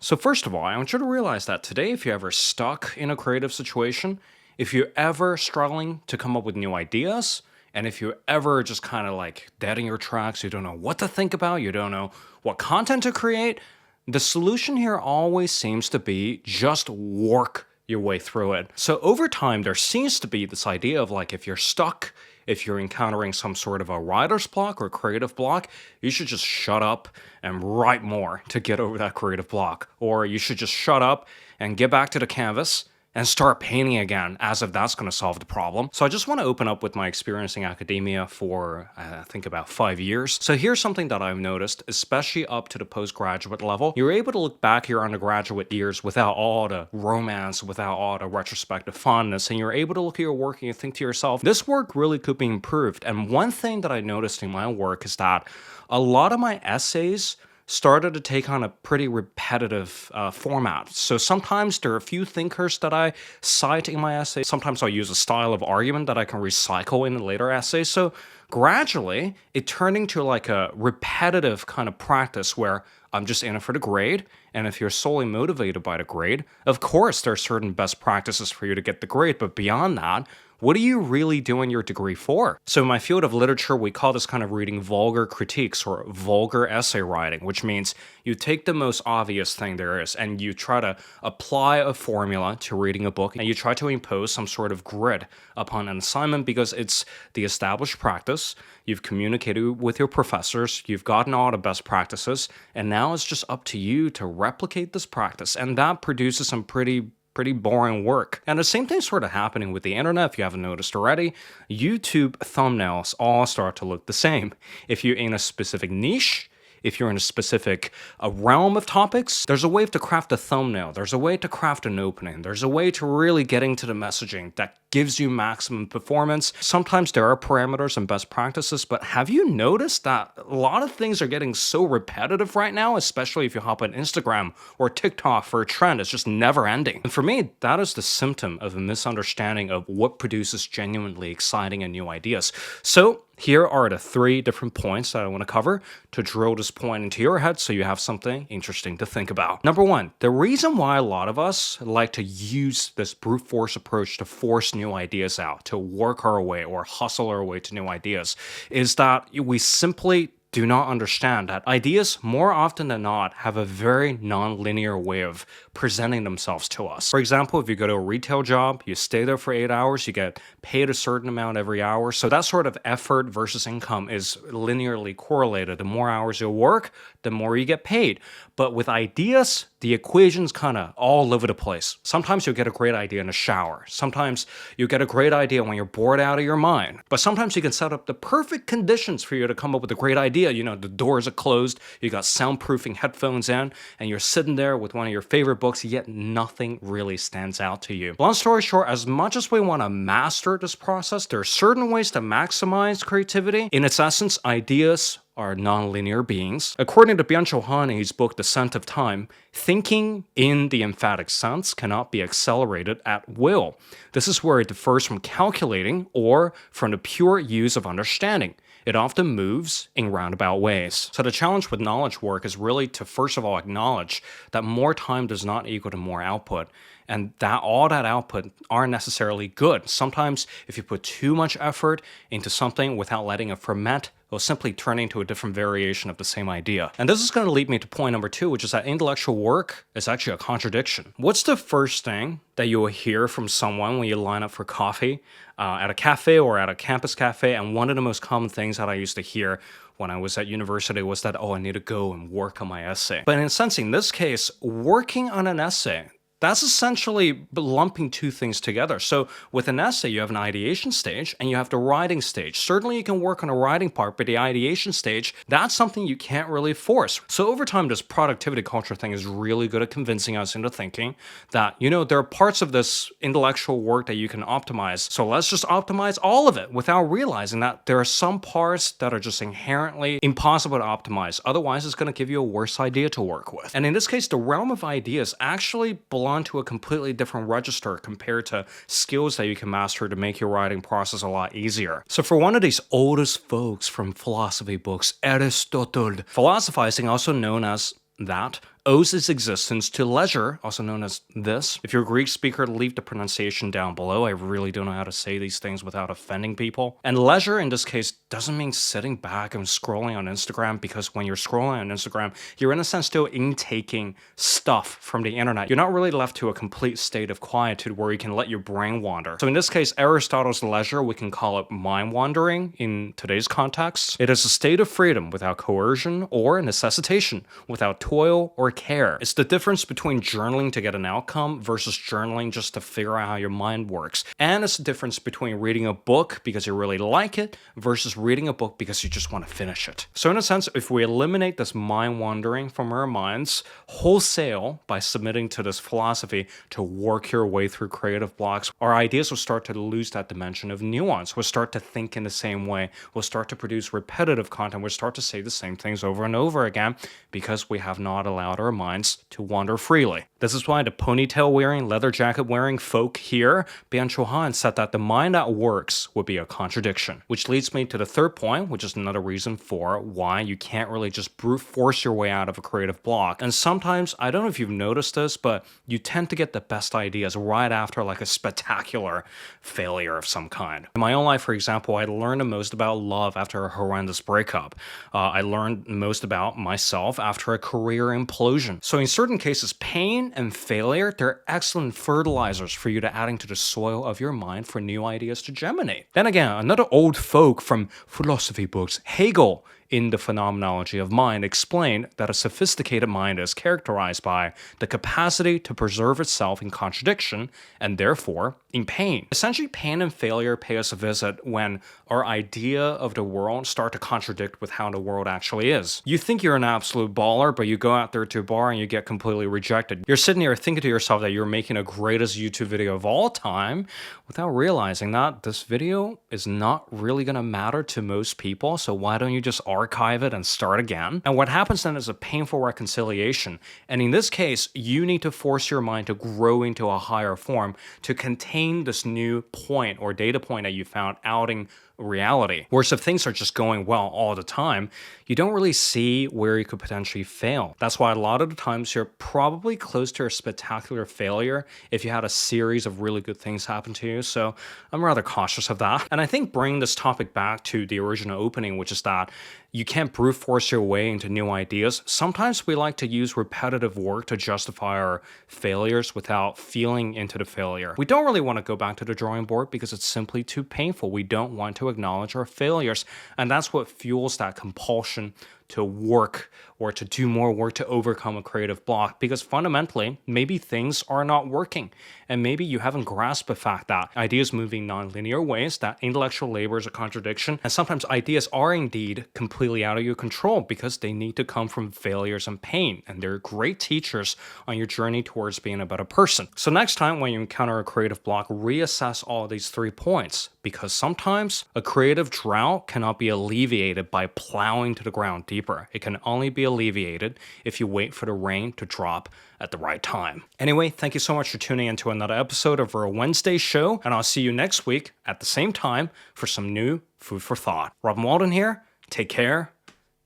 So, first of all, I want you to realize that today, if you're ever stuck in a creative situation, if you're ever struggling to come up with new ideas, and if you're ever just kind of like dead in your tracks, you don't know what to think about, you don't know what content to create, the solution here always seems to be just work your way through it. So over time, there seems to be this idea of like if you're stuck, if you're encountering some sort of a writer's block or creative block, you should just shut up and write more to get over that creative block. Or you should just shut up and get back to the canvas and start painting again, as if that's going to solve the problem. So I just want to open up with my experience in academia for, I think, about 5 years. So here's something that I've noticed, especially up to the postgraduate level. You're able to look back your undergraduate years without all the romance, without all the retrospective fondness, and you're able to look at your work and you think to yourself, this work really could be improved. And one thing that I noticed in my work is that a lot of my essays started to take on a pretty repetitive format. So sometimes there are a few thinkers that I cite in my essay. Sometimes I'll use a style of argument that I can recycle in later essays. So gradually, it turned into like a repetitive kind of practice where I'm just in it for the grade. And if you're solely motivated by the grade, of course, there are certain best practices for you to get the grade. But beyond that, what are you really doing your degree for? So in my field of literature, we call this kind of reading vulgar critiques or vulgar essay writing, which means you take the most obvious thing there is and you try to apply a formula to reading a book and you try to impose some sort of grid upon an assignment because it's the established practice. You've communicated with your professors, you've gotten all the best practices, and now it's just up to you to replicate this practice. And that produces some pretty boring work. And the same thing's sort of happening with the internet, if you haven't noticed already. YouTube thumbnails all start to look the same. If you're in a specific niche, if you're in a specific realm of topics, there's a way to craft a thumbnail, there's a way to craft an opening, there's a way to really get into the messaging that gives you maximum performance. Sometimes there are parameters and best practices, but have you noticed that a lot of things are getting so repetitive right now, especially if you hop on Instagram or TikTok for a trend? It's just never ending. And for me, that is the symptom of a misunderstanding of what produces genuinely exciting and new ideas. So here are the 3 different points that I want to cover to drill this point into your head so you have something interesting to think about. Number 1, the reason why a lot of us like to use this brute force approach to force new ideas out, to work our way or hustle our way to new ideas, is that we simply do not understand that ideas, more often than not, have a very non-linear way of presenting themselves to us. For example, if you go to a retail job, you stay there for 8 hours, you get paid a certain amount every hour. So that sort of effort versus income is linearly correlated. The more hours you work, the more you get paid. But with ideas, the equation's kind of all over the place. Sometimes you'll get a great idea in the shower. Sometimes you get a great idea when you're bored out of your mind. But sometimes you can set up the perfect conditions for you to come up with a great idea. You know, the doors are closed, you got soundproofing headphones in, and you're sitting there with one of your favorite books, yet nothing really stands out to you. Long story short, as much as we want to master this process, there are certain ways to maximize creativity. In its essence, ideas are non-linear beings. According to Byung-Chul Han in his book Descent of Time, thinking in the emphatic sense cannot be accelerated at will. This is where it differs from calculating or from the pure use of understanding. It often moves in roundabout ways. So the challenge with knowledge work is really to first of all acknowledge that more time does not equal to more output, and that all that output aren't necessarily good. Sometimes if you put too much effort into something without letting it ferment, it'll simply turn into a different variation of the same idea. And this is going to lead me to point number 2, which is that intellectual work is actually a contradiction. What's the first thing that you will hear from someone when you line up for coffee at a cafe or at a campus cafe? And one of the most common things that I used to hear when I was at university was that, oh, I need to go and work on my essay. But in a sense, in this case, working on an essay, that's essentially lumping 2 things together. So with an essay, you have an ideation stage and you have the writing stage. Certainly you can work on a writing part, but the ideation stage, that's something you can't really force. So over time, this productivity culture thing is really good at convincing us into thinking that, you know, there are parts of this intellectual work that you can optimize. So let's just optimize all of it without realizing that there are some parts that are just inherently impossible to optimize. Otherwise, it's going to give you a worse idea to work with. And in this case, the realm of ideas actually belongs to a completely different register compared to skills that you can master to make your writing process a lot easier. So for one of these oldest folks from philosophy books, Aristotle, philosophizing, also known as that, owes its existence to leisure, also known as this. If you're a Greek speaker, leave the pronunciation down below. I really don't know how to say these things without offending people. And leisure in this case doesn't mean sitting back and scrolling on Instagram, because when you're scrolling on Instagram, you're in a sense still intaking stuff from the internet. You're not really left to a complete state of quietude where you can let your brain wander. So in this case, Aristotle's leisure, we can call it mind wandering in today's context. It is a state of freedom without coercion or necessitation, without toil or care. It's the difference between journaling to get an outcome versus journaling just to figure out how your mind works. And it's the difference between reading a book because you really like it versus reading a book because you just want to finish it. So in a sense, if we eliminate this mind wandering from our minds wholesale by submitting to this philosophy to work your way through creative blocks, our ideas will start to lose that dimension of nuance. We'll start to think in the same way. We'll start to produce repetitive content. We'll start to say the same things over and over again because we have not allowed our minds to wander freely. This is why the ponytail wearing, leather jacket wearing folk here, Byung-Chul Han, said that the mind that works would be a contradiction. Which leads me to the third point, which is another reason for why you can't really just brute force your way out of a creative block. And sometimes, I don't know if you've noticed this, but you tend to get the best ideas right after like a spectacular failure of some kind. In my own life, for example, I learned the most about love after a horrendous breakup. I learned most about myself after a career implosion. So in certain cases, pain and failure, they're excellent fertilizers for you to adding to the soil of your mind for new ideas to germinate. Then again, another old folk from philosophy books, Hegel, in the Phenomenology of Mind, explained that a sophisticated mind is characterized by the capacity to preserve itself in contradiction and therefore in pain. Essentially, pain and failure pay us a visit when our idea of the world start to contradict with how the world actually is. You think you're an absolute baller, but you go out there to a bar and you get completely rejected. You're sitting here thinking to yourself that you're making the greatest YouTube video of all time without realizing that this video is not really going to matter to most people, so why don't you just archive it and start again? And what happens then is a painful reconciliation. And in this case, you need to force your mind to grow into a higher form to contain this new point or data point that you found outing reality. Whereas if things are just going well all the time, you don't really see where you could potentially fail. That's why a lot of the times you're probably close to a spectacular failure if you had a series of really good things happen to you. So I'm rather cautious of that. And I think bringing this topic back to the original opening, which is that you can't brute force your way into new ideas. Sometimes we like to use repetitive work to justify our failures without feeling into the failure. We don't really want to go back to the drawing board because it's simply too painful. We don't want to acknowledge our failures. And that's what fuels that compulsion to work or to do more work to overcome a creative block, because fundamentally, maybe things are not working. And maybe you haven't grasped the fact that ideas move in non-linear ways, that intellectual labor is a contradiction, and sometimes ideas are indeed completely out of your control because they need to come from failures and pain, and they're great teachers on your journey towards being a better person. So next time when you encounter a creative block, reassess all these 3 points, because sometimes a creative drought cannot be alleviated by plowing to the ground deeper. It can only be alleviated if you wait for the rain to drop at the right time. Anyway, thank you so much for tuning in to another episode of our Wednesday show, and I'll see you next week at the same time for some new food for thought. Robin Walden here. Take care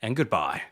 and goodbye.